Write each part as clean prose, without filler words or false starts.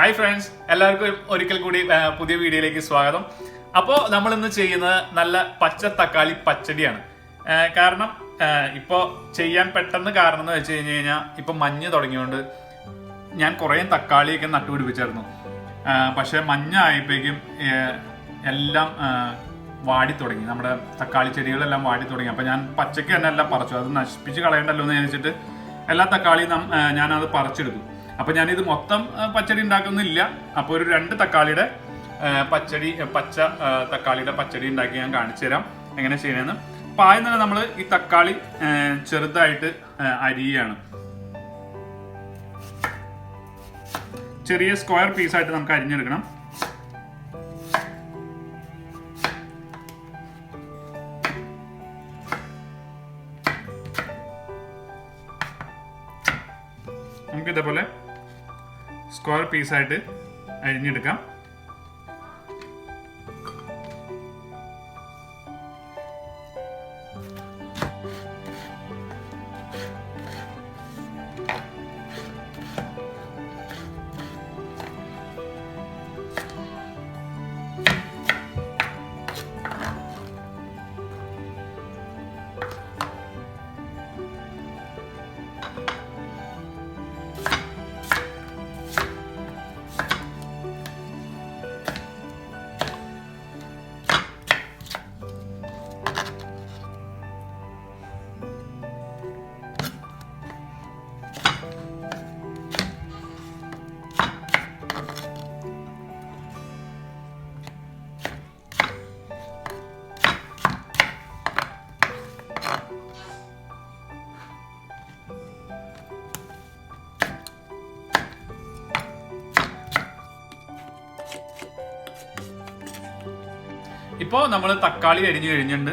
Hi friends, എല്ലാവർക്കും ഒരിക്കൽ കൂടി പുതിയ വീഡിയോയിലേക്ക് സ്വാഗതം. അപ്പോൾ നമ്മൾ ഇന്ന് ചെയ്യുന്നത് നല്ല പച്ച തക്കാളി പച്ചടിയാണ്. കാരണം ഇപ്പോൾ ചെയ്യാൻ പെട്ടെന്ന് കാരണം എന്ന് വെച്ച് കഴിഞ്ഞ് കഴിഞ്ഞാൽ ഇപ്പം മഞ്ഞ് തുടങ്ങിയോണ്ട് ഞാൻ കുറേ തക്കാളിയൊക്കെ നട്ടുപിടിപ്പിച്ചായിരുന്നു. പക്ഷേ മഞ്ഞ ആയപ്പോഴേക്കും എല്ലാം വാടി തുടങ്ങി, നമ്മുടെ തക്കാളി ചെടികളെല്ലാം വാടി തുടങ്ങി. അപ്പോൾ ഞാൻ പച്ചയ്ക്ക് തന്നെ എല്ലാം പറിച്ചു, അത് നശിപ്പിച്ച് കളയണ്ടല്ലോ എന്ന് വിചാരിച്ചിട്ട് എല്ലാ തക്കാളിയും ഞാനത് പറിച്ചെടുത്തു. അപ്പോൾ ഞാനിത് മൊത്തം പച്ചടി ഉണ്ടാക്കുന്നില്ല. അപ്പോൾ ഒരു 2 തക്കാളിയുടെ പച്ച തക്കാളിയുടെ പച്ചടി ഉണ്ടാക്കി ഞാൻ കാണിച്ചു തരാം എങ്ങനെ ചെയ്യണമെന്ന്. അപ്പോൾ ആദ്യം തന്നെ നമ്മൾ ഈ തക്കാളി ചെറുതായിട്ട് അരിയാണ്. ചെറിയ സ്ക്വയർ പീസായിട്ട് നമുക്ക് അരിഞ്ഞെടുക്കണം. നമുക്ക് ഇതേപോലെ സ്ക്വയർ പീസായിട്ട് അരിഞ്ഞെടുക്കാം. ഇപ്പോൾ നമ്മൾ തക്കാളി അരിഞ്ഞു കഴിഞ്ഞിട്ടുണ്ട്.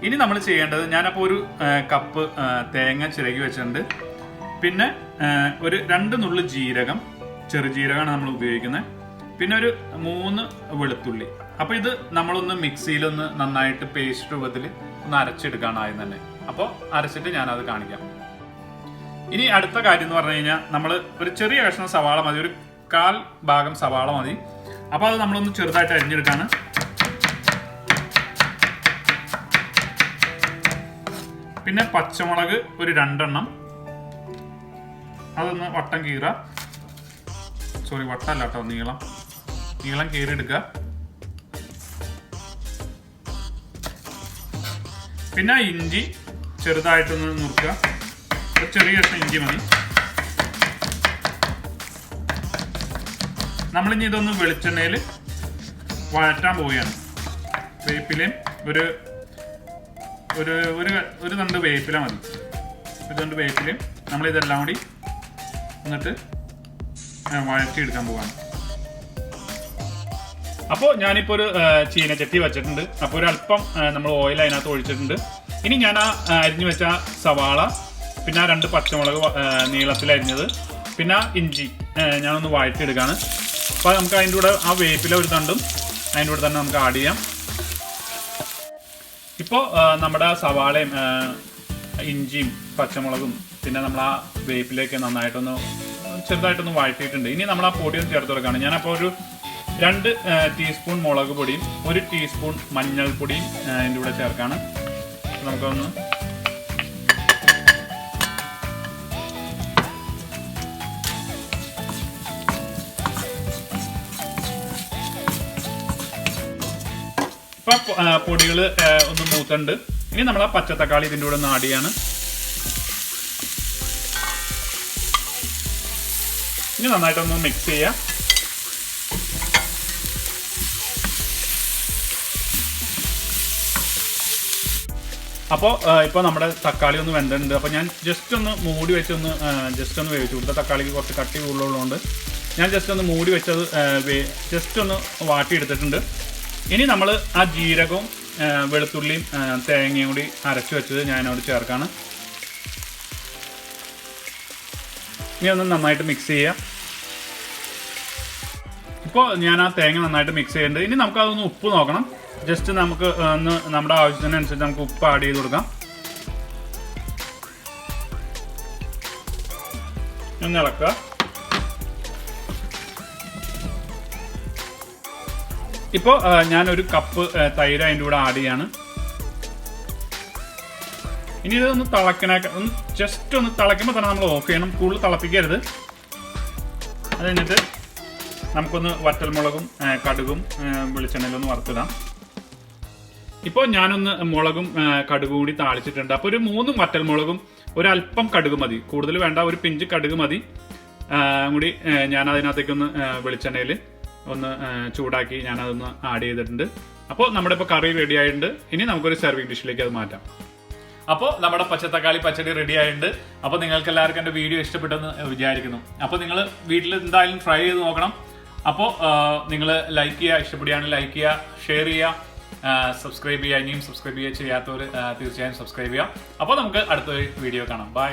ഇനി നമ്മൾ ചെയ്യേണ്ടത്, ഞാനപ്പോൾ ഒരു കപ്പ് തേങ്ങ ചിരകി വെച്ചിട്ടുണ്ട്. പിന്നെ ഒരു 2 നുള്ളു ജീരകം, ചെറുജീരകമാണ് നമ്മൾ ഉപയോഗിക്കുന്നത്. പിന്നെ ഒരു 3 വെളുത്തുള്ളി. അപ്പോൾ ഇത് നമ്മളൊന്ന് മിക്സിയിലൊന്ന് നന്നായിട്ട് പേസ്റ്റ് രൂപത്തിൽ ഒന്ന് അരച്ചെടുക്കുകയാണ് ആദ്യം തന്നെ. അപ്പോൾ അരച്ചിട്ട് ഞാനത് കാണിക്കാം. ഇനി അടുത്ത കാര്യം എന്ന് പറഞ്ഞു കഴിഞ്ഞാൽ, നമ്മൾ ഒരു ചെറിയ കഷ്ണം സവാള മതി, ഒരു 1/4 ഭാഗം സവാള മതി. അപ്പോൾ അത് നമ്മളൊന്ന് ചെറുതായിട്ട് അരിഞ്ഞെടുക്കുകയാണ്. പിന്നെ പച്ചമുളക് ഒരു 2 എണ്ണം, അതൊന്ന് വട്ടം കീറുക. വട്ടമല്ല കേട്ടോ, നീളം കീറിയെടുക്കുക. പിന്നെ ഇഞ്ചി ചെറുതായിട്ടൊന്ന് നുറുക്കുക, ഒരു ചെറിയ കഷ്ണം ഇഞ്ചി മതി. നമ്മളിനി ഇതൊന്ന് വെളിച്ചെണ്ണയിൽ വഴറ്റാൻ പോവുകയാണ്. വേപ്പിലയും ഒരു തണ്ട് വേപ്പില മതി. ഒരു തണ്ട് വേപ്പിലയും നമ്മളിതെല്ലാം കൂടി എന്നിട്ട് വഴറ്റിയെടുക്കാൻ പോവാണ്. അപ്പോൾ ഞാനിപ്പോൾ ഒരു ചീനച്ചട്ടി വെച്ചിട്ടുണ്ട്. അപ്പോൾ ഒരല്പം നമ്മൾ ഓയിൽ അതിനകത്ത് ഒഴിച്ചിട്ടുണ്ട്. ഇനി ഞാൻ അരിഞ്ഞു വെച്ച സവാള, പിന്നെ 2 പച്ചമുളക് നീളത്തിൽ അരിഞ്ഞത്, പിന്നെ ഇഞ്ചി ഞാനൊന്ന് വഴറ്റിയെടുക്കുകയാണ്. അപ്പോൾ നമുക്ക് അതിൻ്റെ കൂടെ ആ വേപ്പില ഒരു തണ്ടും അതിൻ്റെ കൂടെ തന്നെ നമുക്ക് ആഡ് ചെയ്യാം. ഇപ്പോൾ നമ്മുടെ സവാളയും ഇഞ്ചിയും പച്ചമുളകും പിന്നെ നമ്മൾ ആ വേപ്പിലേക്ക് നന്നായിട്ടൊന്ന് ചെറുതായിട്ടൊന്ന് വഴറ്റിയിട്ടുണ്ട്. ഇനി നമ്മൾ ആ പൊടിയൊന്ന് ചേർത്ത് കൊടുക്കുകയാണ്. ഞാനപ്പോൾ ഒരു 2 ടീസ്പൂൺ മുളക് പൊടിയും 1 ടീസ്പൂൺ മഞ്ഞൾപ്പൊടിയും അതിൻ്റെ കൂടെ ചേർക്കാണ്. നമുക്കൊന്ന് പൊടികൾ ഒന്ന് മൂത്തുണ്ട്. ഇനി നമ്മൾ ആ പച്ചത്തക്കാളി ഇതിൻ്റെ കൂടെ ഒന്ന് ആഡ് ചെയ്യാണ്. ഇനി നന്നായിട്ടൊന്ന് മിക്സ് ചെയ്യാം. അപ്പോൾ ഇപ്പോൾ നമ്മുടെ തക്കാളി ഒന്ന് വെന്തിട്ടുണ്ട്. അപ്പോൾ ഞാൻ ജസ്റ്റ് ഒന്ന് മൂടി വെച്ചൊന്ന് വേവിച്ചു കൊടുത്ത തക്കാളിക്ക് കുറച്ച് കട്ടി കൂടുതലുള്ളതുകൊണ്ട് ഞാൻ ജസ്റ്റ് ഒന്ന് മൂടി വെച്ചത് ജസ്റ്റ് ഒന്ന് വാട്ടിയെടുത്തിട്ടുണ്ട്. ഇനി നമ്മൾ ആ ജീരകവും വെളുത്തുള്ളിയും തേങ്ങയും കൂടി അരച്ചു വെച്ചത് ഞാനവിടെ ചേർക്കാണ്. ഇനി ഒന്ന് നന്നായിട്ട് മിക്സ് ചെയ്യുക. ഇപ്പോൾ ഞാൻ ആ തേങ്ങ നന്നായിട്ട് മിക്സ് ചെയ്യുന്നുണ്ട്. ഇനി നമുക്കതൊന്ന് ഉപ്പ് നോക്കണം. ജസ്റ്റ് നമുക്ക് ഒന്ന് നമ്മുടെ ആവശ്യത്തിനനുസരിച്ച് നമുക്ക് ഉപ്പ് ആഡ് ചെയ്ത് കൊടുക്കാം. ഒന്ന് ഇളക്കുക. ഇപ്പോൾ ഞാനൊരു കപ്പ് തൈര് അതിൻ്റെ കൂടെ ആഡ് ചെയ്യാണ്. ഇനി ഇതൊന്ന് ഒന്ന് ജസ്റ്റ് ഒന്ന് തിളയ്ക്കുമ്പോൾ തന്നെ നമ്മൾ ഓഫ് ചെയ്യണം. കൂടുതൽ തിളപ്പിക്കരുത്. അത് കഴിഞ്ഞിട്ട് നമുക്കൊന്ന് വറ്റൽമുളകും കടുകും വെളിച്ചെണ്ണയിലൊന്ന് വറുത്തിടാം. ഇപ്പോൾ ഞാനൊന്ന് മുളകും കടുകും കൂടി താളിച്ചിട്ടുണ്ട്. അപ്പോൾ ഒരു 3 വറ്റൽമുളകും ഒരല്പം കടുക് മതി, കൂടുതൽ വേണ്ട, ഒരു പിഞ്ച് കടുക് മതി കൂടി ഞാൻ അതിനകത്തേക്കൊന്ന് വെളിച്ചെണ്ണയിൽ ഒന്ന് ചൂടാക്കി ഞാനതൊന്ന് ആഡ് ചെയ്തിട്ടുണ്ട്. അപ്പോൾ നമ്മുടെ ഇപ്പോൾ കറി റെഡി ആയിട്ടുണ്ട്. ഇനി നമുക്കൊരു സെർവിങ് ഡിഷിലേക്ക് അത് മാറ്റാം. അപ്പോൾ നമ്മുടെ പച്ചത്തക്കാളി പച്ചടി റെഡി ആയിട്ടുണ്ട്. അപ്പോൾ നിങ്ങൾക്ക് എല്ലാവർക്കും എൻ്റെ വീഡിയോ ഇഷ്ടപ്പെട്ടെന്ന് വിചാരിക്കുന്നു. അപ്പോൾ നിങ്ങൾ വീട്ടിൽ എന്തായാലും ട്രൈ ചെയ്ത് നോക്കണം. അപ്പോൾ നിങ്ങൾ ലൈക്ക് ചെയ്യുക, ഇഷ്ടപ്പെടുകയാണെങ്കിൽ ലൈക്ക് ചെയ്യുക, ഷെയർ ചെയ്യുക, സബ്സ്ക്രൈബ് ചെയ്യുക. ഇനിയും സബ്സ്ക്രൈബ് ചെയ്യാത്തവർ തീർച്ചയായും സബ്സ്ക്രൈബ് ചെയ്യുക. അപ്പോൾ നമുക്ക് അടുത്ത വീഡിയോ കാണാം. ബൈ.